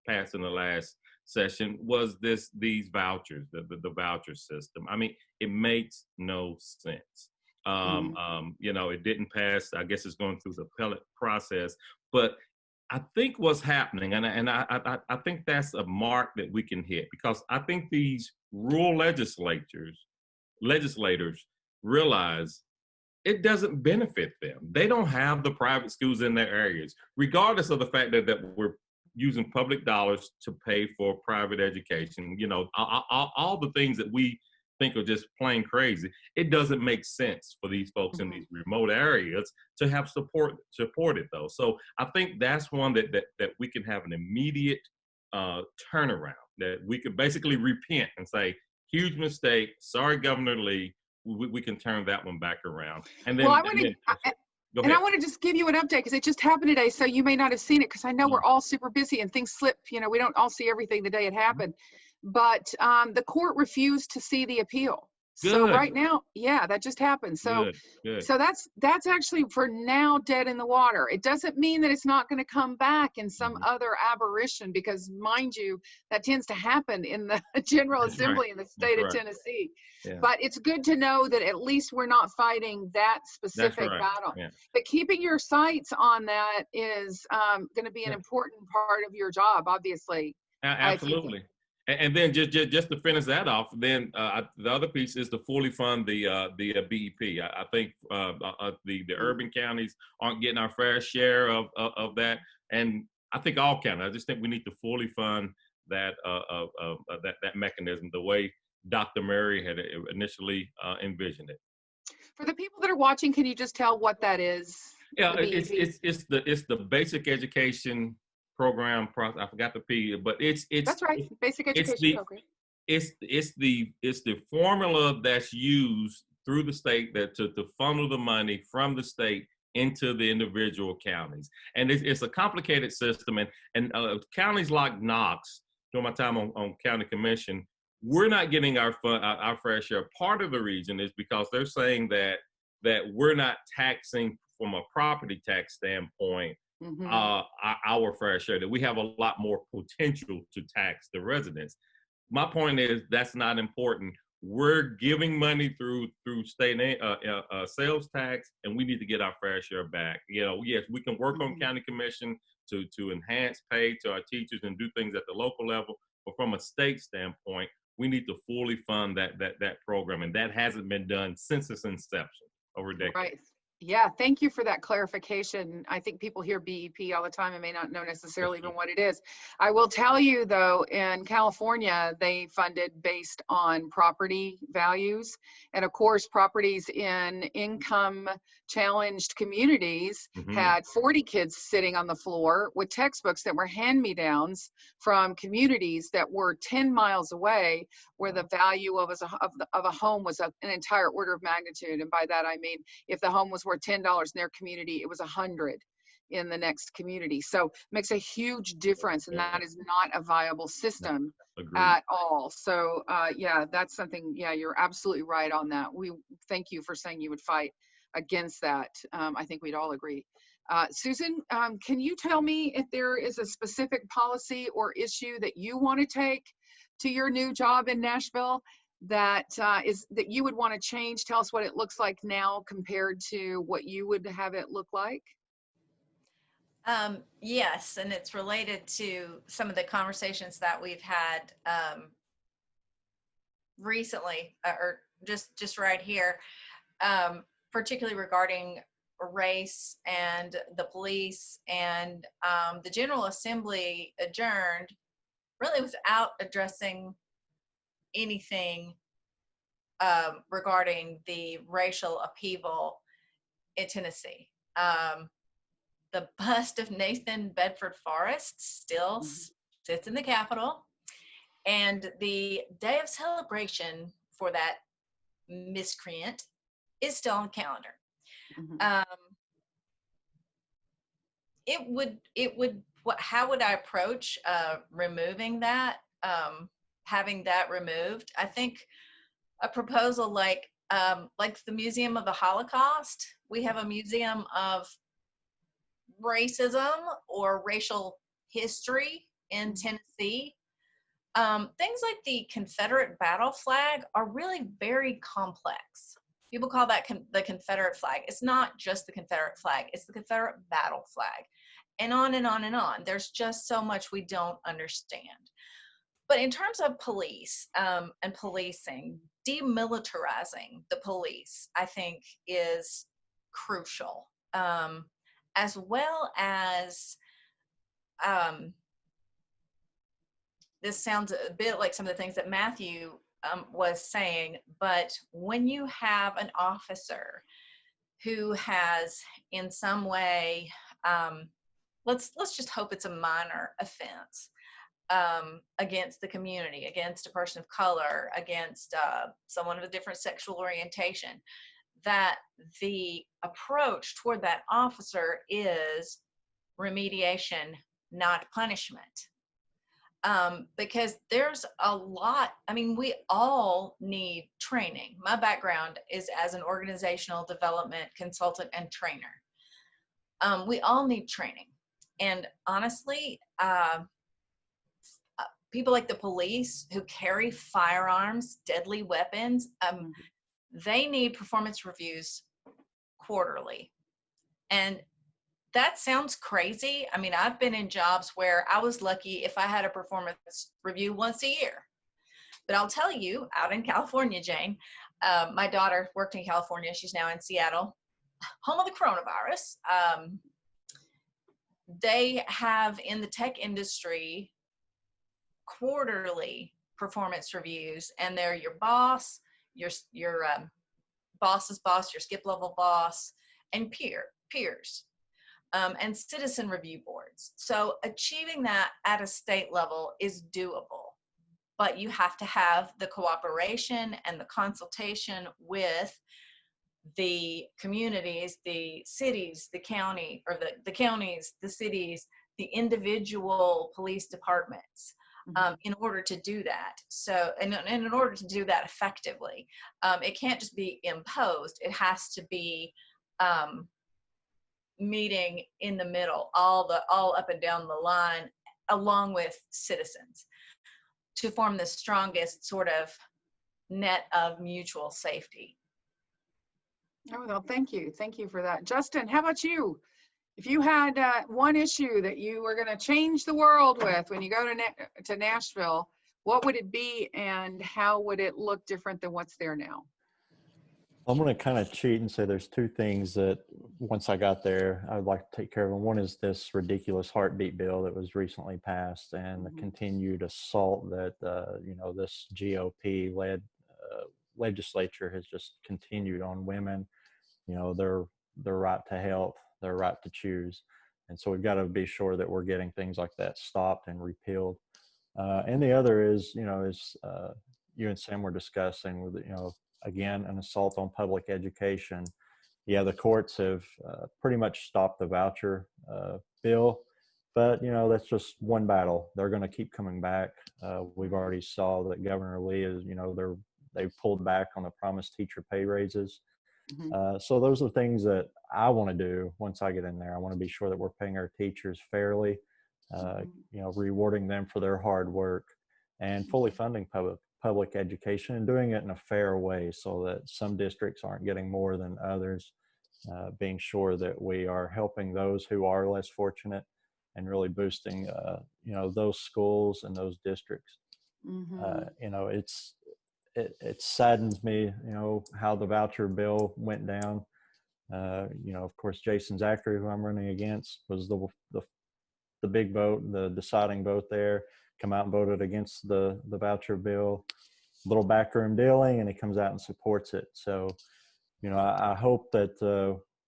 passed in the last session, was these vouchers, the voucher system. I mean, it makes no sense. It didn't pass. I guess it's going through the appellate process. But I think what's happening, and I think that's a mark that we can hit, because I think these rural legislators realize it doesn't benefit them. They don't have the private schools in their areas, regardless of the fact that we're using public dollars to pay for private education. All the things that we think are just plain crazy. It doesn't make sense for these folks in these remote areas to have supported those. So I think that's one that we can have an immediate turnaround, that we could basically repent and say, huge mistake, sorry, Governor Lee, we can turn that one back around. And then, I want to just give you an update, because it just happened today, so you may not have seen it, because I know we're all super busy and things slip. We don't all see everything the day it happened. But the court refused to see the appeal. So Good, right now, yeah, that just happened. So good, good. so that's actually for now dead in the water. It doesn't mean that it's not going to come back in some Mhm. other aberration, because mind you, that tends to happen in the General That's right. Assembly in the That's state of right. Tennessee. Yeah, But it's good to know that at least we're not fighting that that's specific right. battle. Yeah. But keeping your sights on that is going to be an Yeah. important part of your job, obviously. If you can. Absolutely. And then just to finish that off, then the other piece is to fully fund the BEP. I think the urban counties aren't getting our fair share of that, and I think all counties. I just think we need to fully fund that that mechanism the way Dr. Murray had initially envisioned it. For the people that are watching, can you just tell what that is? Yeah, The BEP. it's the basic education program process. I forgot the P, but That's right. Basic it's education the program. it's the formula that's used through the state that to funnel the money from the state into the individual counties, and it's a complicated system. And counties like Knox, during my time on county commission, we're not getting our our fair share. Part of the reason is because they're saying that we're not taxing from a property tax standpoint our fair share, that we have a lot more potential to tax the residents. My point is that's not important. We're giving money through state sales tax, and we need to get our fair share back. You know, yes, we can work on county commission to enhance pay to our teachers and do things at the local level, but from a state standpoint, we need to fully fund that program, and that hasn't been done since its inception over a decade. Right. Yeah, thank you for that clarification. I think people hear BEP all the time and may not know necessarily even what it is. I will tell you though, in California, they funded based on property values. And of course, properties in income challenged communities had 40 kids sitting on the floor with textbooks that were hand-me-downs from communities that were 10 miles away, where the value of a home was an entire order of magnitude. And by that, I mean, if the home was worth $10 in their community, it was 100 in the next community. So it makes a huge difference, and that is not a viable system at all. So yeah, that's something, yeah, you're absolutely right on that. We thank you for saying you would fight against that. I think we'd all agree. Susan, can you tell me if there is a specific policy or issue that you want to take to your new job in Nashville that you would want to change? Tell us what it looks like now compared to what you would have it look like. Yes, and it's related to some of the conversations that we've had recently, or just right here, particularly regarding race and the police. And the General Assembly adjourned really without addressing anything regarding the racial upheaval in Tennessee. The bust of Nathan Bedford Forrest still sits in the Capitol, and the day of celebration for that miscreant is still on the calendar. How would I approach removing that, having that removed? I think a proposal like the Museum of the Holocaust. We have a museum of racism or racial history in Tennessee. Things like the Confederate battle flag are really very complex. People call that the Confederate flag. It's not just the Confederate flag, it's the Confederate battle flag. And on and on and on. There's just so much we don't understand. But in terms of police and policing, demilitarizing the police, I think, is crucial. As well as, this sounds a bit like some of the things that Matthew was saying, but when you have an officer who has in some way, let's just hope it's a minor offense, against the community, against a person of color, against someone of a different sexual orientation, that the approach toward that officer is remediation, not punishment. because there's a lot. I mean, we all need training. My background is as an organizational development consultant and trainer. We all need training. And honestly, people like the police who carry firearms, deadly weapons, they need performance reviews quarterly. And that sounds crazy. I mean, I've been in jobs where I was lucky if I had a performance review once a year. But I'll tell you, out in California, Jane, my daughter worked in California. She's now in Seattle, home of the coronavirus. They have in the tech industry quarterly performance reviews, and they're your boss, your boss's boss, your skip level boss, and peers. And citizen review boards. So achieving that at a state level is doable, but you have to have the cooperation and the consultation with the communities, the cities, the county, or the counties, the cities, the individual police departments, in order to do that. So, and in order to do that effectively, it can't just be imposed. It has to be meeting in the middle, all up and down the line, along with citizens, to form the strongest sort of net of mutual safety. Oh, well, thank you for that. Justin, how about you? If you had one issue that you were going to change the world with when you go to Nashville, what would it be, and how would it look different than what's there now? I'm going to kind of cheat and say there's two things that once I got there, I would like to take care of. And one is this ridiculous heartbeat bill that was recently passed, and the continued assault that, this GOP-led legislature has just continued on women, their right to health, their right to choose. And so we've got to be sure that we're getting things like that stopped and repealed. And the other is, you and Sam were discussing with, again, an assault on public education. Yeah, the courts have pretty much stopped the voucher bill, but that's just one battle. They're going to keep coming back. We've already saw that Governor Lee is, they've pulled back on the promised teacher pay raises. So those are things that I want to do once I get in there. I want to be sure that we're paying our teachers fairly, rewarding them for their hard work, and fully funding public education, and doing it in a fair way so that some districts aren't getting more than others, being sure that we are helping those who are less fortunate and really boosting, those schools and those districts. It saddens me, how the voucher bill went down. Of course, Jason Zachary, who I'm running against, was the big vote, the deciding vote there. Come out and voted against the voucher bill, little backroom dealing, and he comes out and supports it. So, I hope that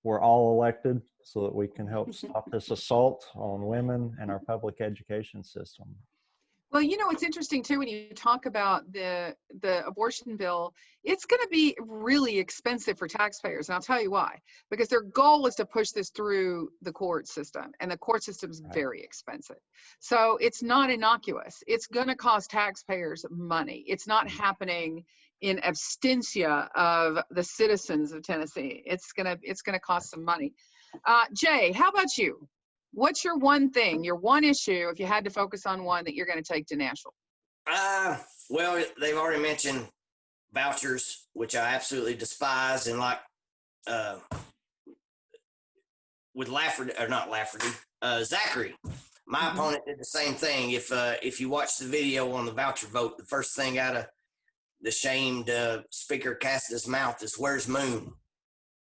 we're all elected so that we can help stop this assault on women and our public education system. Well, it's interesting too, when you talk about the abortion bill, it's going to be really expensive for taxpayers. And I'll tell you why, because their goal is to push this through the court system, and the court system is very expensive. So it's not innocuous. It's going to cost taxpayers money. It's not happening in absentia of the citizens of Tennessee. It's going to cost some money. Jay, how about you? What's your one thing, your one issue, if you had to focus on one, that you're going to take to Nashville? Well, they've already mentioned vouchers, which I absolutely despise. And with Zachary, my opponent did the same thing. If you watch the video on the voucher vote, the first thing out of the shamed Speaker Cassidy's mouth is, "Where's Moon?"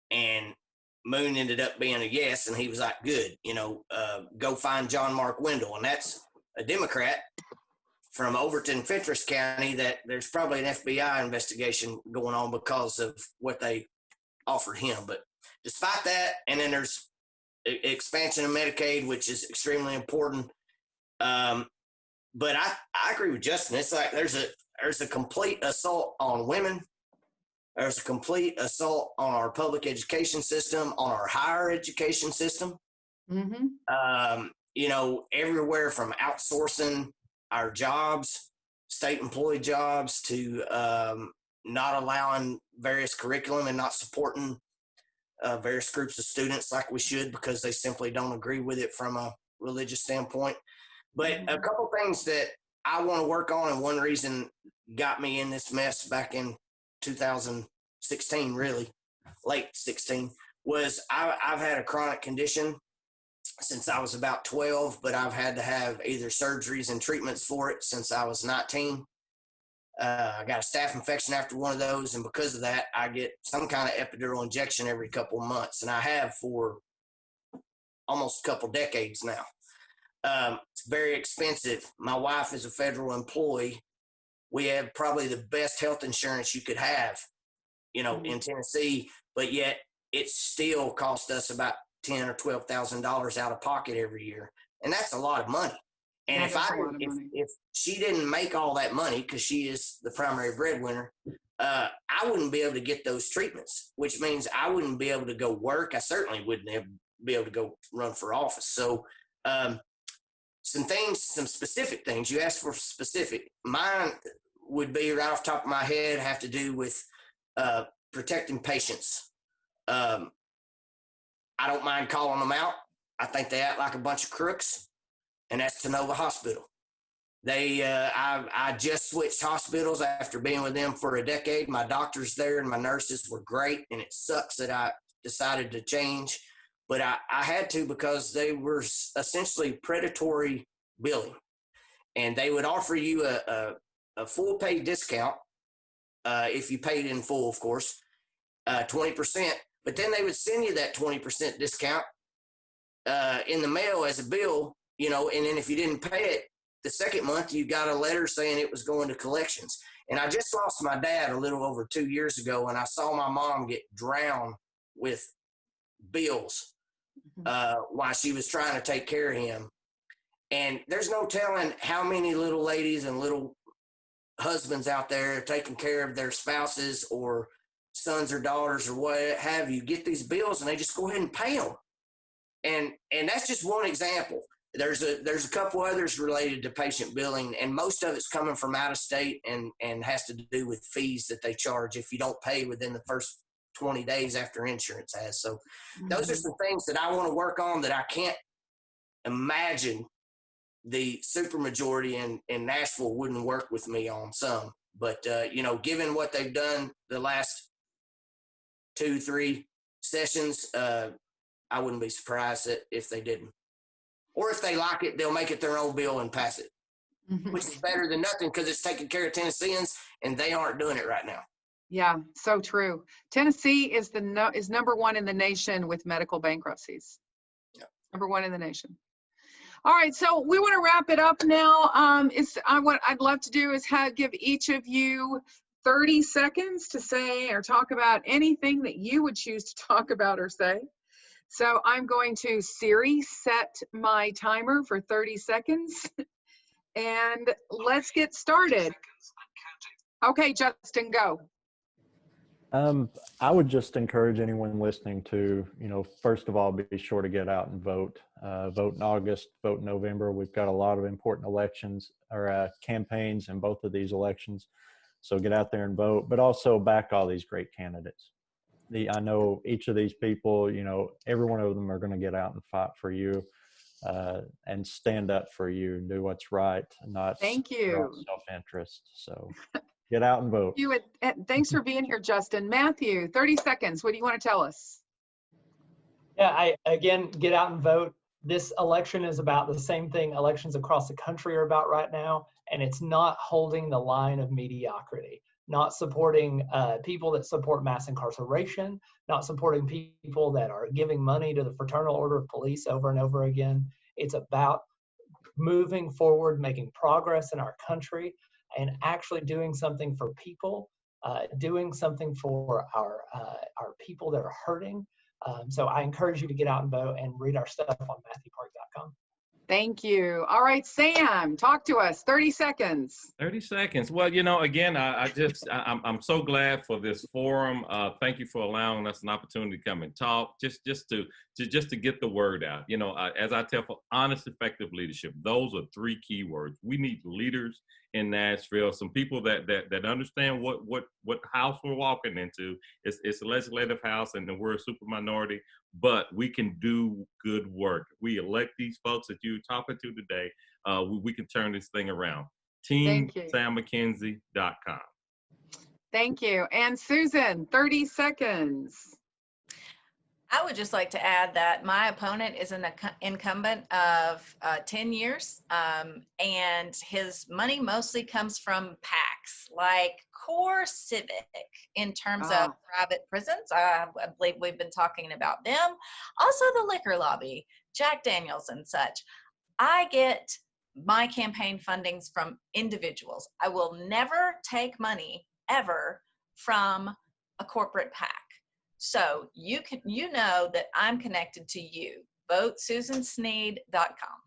And Moon ended up being a yes, and he was like, "Good, go find John Mark Wendell." And that's a Democrat from Overton, Fentress County, that there's probably an FBI investigation going on because of what they offered him. But despite that, and then there's expansion of Medicaid, which is extremely important. But I agree with Justin. It's like there's a complete assault on women. There's a complete assault on our public education system, on our higher education system. Everywhere from outsourcing our jobs, state employee jobs, to not allowing various curriculum and not supporting various groups of students like we should because they simply don't agree with it from a religious standpoint. But a couple things that I want to work on, and one reason got me in this mess back in 2016, really late 16, was I've had a chronic condition since I was about 12, but I've had to have either surgeries and treatments for it since I was 19. I got a staph infection after one of those, and because of that, I get some kind of epidural injection every couple of months, and I have for almost a couple decades now. It's very expensive. My wife is a federal employee. We have probably the best health insurance you could have, in Tennessee, but yet it still costs us about $10,000 or $12,000 out of pocket every year, and that's a lot of money. And if she didn't make all that money, because she is the primary breadwinner, I wouldn't be able to get those treatments, which means I wouldn't be able to go work. I certainly wouldn't be able to go run for office. So some specific things. You asked for specific. Mine would be, right off the top of my head, have to do with protecting patients. I don't mind calling them out. I think they act like a bunch of crooks. And that's Tennova Hospital. I just switched hospitals after being with them for a decade. My doctors there and my nurses were great, and it sucks that I decided to change, but I had to because they were essentially predatory billing, and they would offer you a full pay discount if you paid in full, of course, 20%. But then they would send you that 20% discount in the mail as a bill. And then if you didn't pay it the second month, you got a letter saying it was going to collections. And I just lost my dad a little over 2 years ago, and I saw my mom get drowned with bills while she was trying to take care of him. And there's no telling how many little ladies and little husbands out there taking care of their spouses or sons or daughters or what have you, get these bills and they just go ahead and pay them. And that's just one example. There's a couple others related to patient billing, and most of it's coming from out of state and has to do with fees that they charge if you don't pay within the first 20 days after insurance has. So those are some things that I want to work on that I can't imagine the supermajority in Nashville wouldn't work with me on some. But, given what they've done the last 2-3 sessions, I wouldn't be surprised if they didn't. Or if they like it, they'll make it their own bill and pass it, which is better than nothing because it's taking care of Tennesseans, and they aren't doing it right now. Yeah, so true. Tennessee is number one in the nation with medical bankruptcies. Yeah. Number one in the nation. All right, so we want to wrap it up now. What I'd love to do is give each of you 30 seconds to say or talk about anything that you would choose to talk about or say. So I'm going to Siri set my timer for 30 seconds and let's get started. Okay, Justin, go. I would just encourage anyone listening to, first of all, be sure to get out and vote. Vote in August, vote in November. We've got a lot of important elections or campaigns in both of these elections. So get out there and vote, but also back all these great candidates. I know each of these people, every one of them are going to get out and fight for you and stand up for you and do what's right, and not self-interest. So get out and vote. Thanks for being here, Justin. Matthew, 30 seconds. What do you want to tell us? Yeah, get out and vote. This election is about the same thing elections across the country are about right now, and it's not holding the line of mediocrity. Not supporting people that support mass incarceration, not supporting people that are giving money to the Fraternal Order of Police over and over again. It's about moving forward, making progress in our country, and actually doing something for people, doing something for our people that are hurting. So I encourage you to get out and vote and read our stuff on MatthewPark.com. Thank you. All right, Sam, talk to us. 30 seconds. 30 seconds. Well, again, I'm so glad for this forum. Thank you for allowing us an opportunity to come and talk, just to get the word out. As I tell for honest, effective leadership, those are 3 key words. We need leaders in Nashville, some people that understand what house we're walking into. It's a legislative house, and we're a super minority, but we can do good work. We elect these folks that you're talking to today. We can turn this thing around. TeamSamMcKenzie.com. Thank you. And Susan, 30 seconds. I would just like to add that my opponent is an incumbent of 10 years, and his money mostly comes from PACs, like Core Civic, in terms of private prisons. I believe we've been talking about them. Also the liquor lobby, Jack Daniels and such. I get my campaign fundings from individuals. I will never take money ever from a corporate PAC. So you know that I'm connected to you. Vote SusanSneed.com.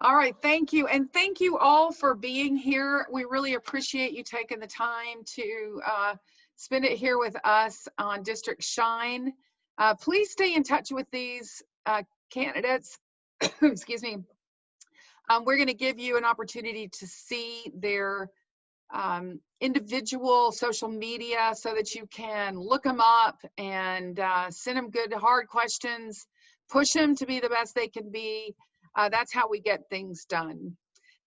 All right, thank you. And thank you all for being here. We really appreciate you taking the time to spend it here with us on District Shine. Please stay in touch with these candidates. Excuse me. We're going to give you an opportunity to see their individual social media so that you can look them up and send them good, hard questions, push them to be the best they can be. That's how we get things done.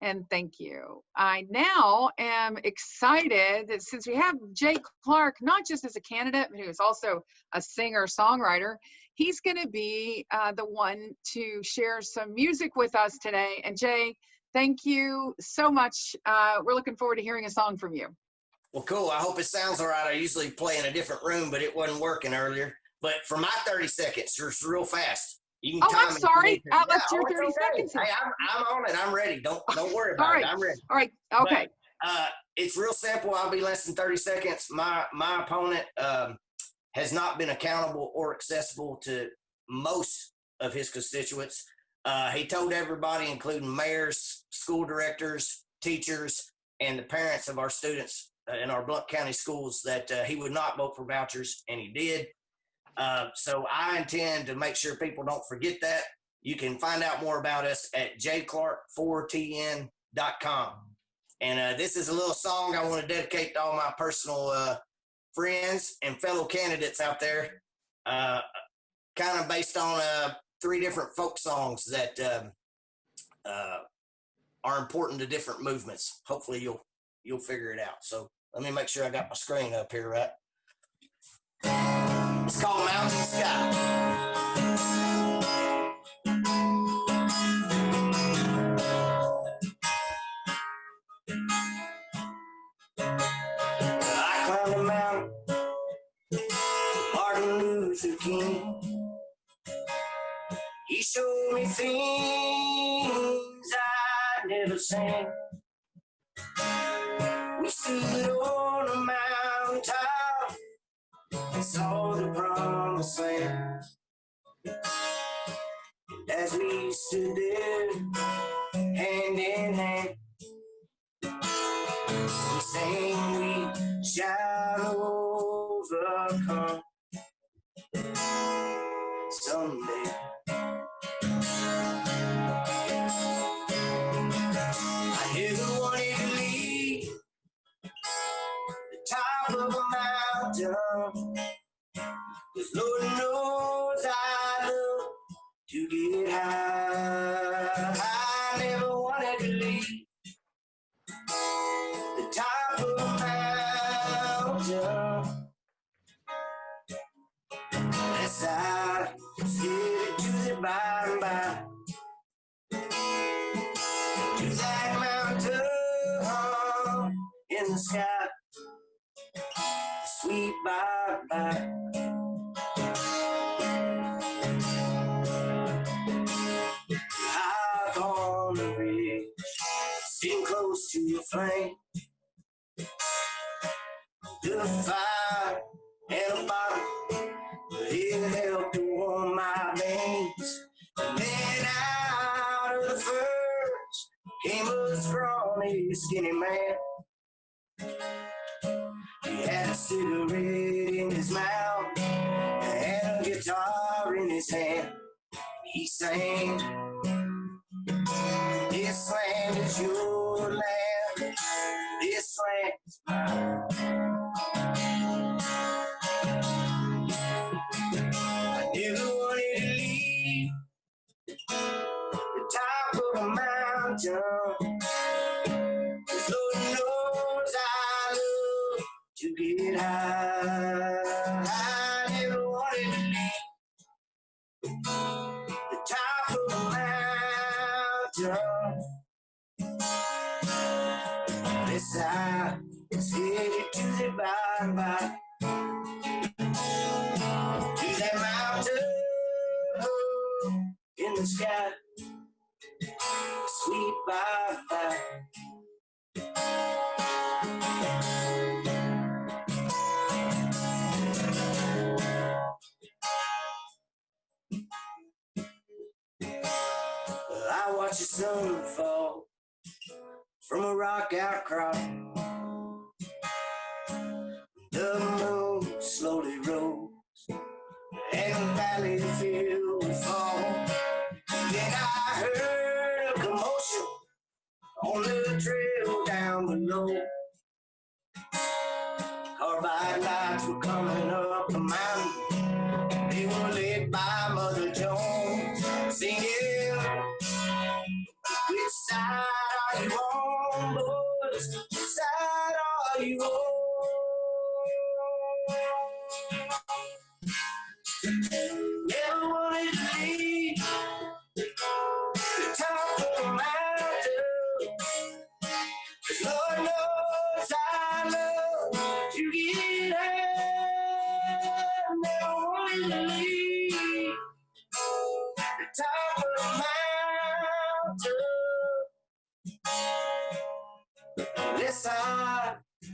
And thank you. I now am excited that since we have Jay Clark, not just as a candidate, but who is also a singer-songwriter, he's going to be the one to share some music with us today. And Jay, thank you so much. We're looking forward to hearing a song from you. Well, cool. I hope it sounds all right. I usually play in a different room, but it wasn't working earlier. But for my 30 seconds, it's real fast. You can I'm sorry. Let's do 30 seconds. Hey, I'm on it. I'm ready. Don't worry about it. I'm ready. All right. Okay. But, it's real simple. I'll be less than 30 seconds. My opponent has not been accountable or accessible to most of his constituents. He told everybody, including mayors, school directors, teachers, and the parents of our students in our Blount County schools that he would not vote for vouchers, and he did. So I intend to make sure people don't forget that. You can find out more about us at jclark4tn.com. And this is a little song I want to dedicate to all my personal friends and fellow candidates out there, kind of based on 3 different folk songs that are important to different movements. Hopefully you'll figure it out. So let me make sure I got my screen up here right. It's called Mountain Sky. I climbed a mountain, Martin Luther King. He showed me things I'd never seen. We stood on a mountaintop and saw the promised land. As we stood there, hand in hand, we sang, we shall overcome someday. I never wanted to leave the top of a mountain, 'cause Lord knows I love to get high. I never wanted to leave the top of a mountain, unless I get to the by and by, to that mountain in the sky. Sweet bye-bye. High on the ridge, sitting close to your flame. The fire and a bottle, it helped to warm my veins. And then out of scrawny, skinny man. He had a cigarette in his mouth and a guitar in his hand. He sang, "This land is your land. This land is mine." I never wanted to leave the top of a mountain. 'Cause Lord knows I love to get high. I never wanted to leave the top of a mountain. This side is headed to the bye-bye. To that mountain in the sky. Sweet bye-bye. I watch the sun fall from a rock outcrop. The moon slowly rose and the valley filled with fog. Then I heard a commotion on the trail down below. Carbide lights were coming up the mountain. They were led by Mother Jones, singing, "Which side are you on, boys? Which side are you on?" Never wanted to leave the top of the mountain. 'Cause Lord knows I love to get high. Never wanted to leave the top of the mountain. Unless I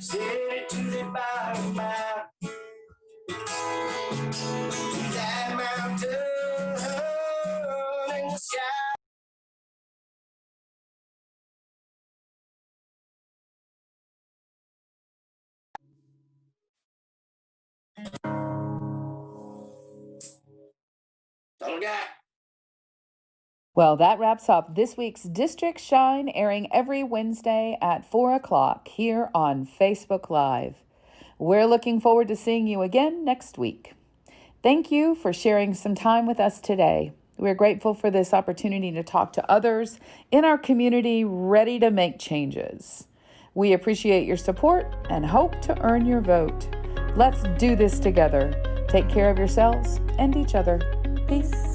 said it to the bye-bye. To that mountain in the sky. All I got. Well, that wraps up this week's District Shine, airing every Wednesday at 4 o'clock here on Facebook Live. We're looking forward to seeing you again next week. Thank you for sharing some time with us today. We're grateful for this opportunity to talk to others in our community ready to make changes. We appreciate your support and hope to earn your vote. Let's do this together. Take care of yourselves and each other. Peace.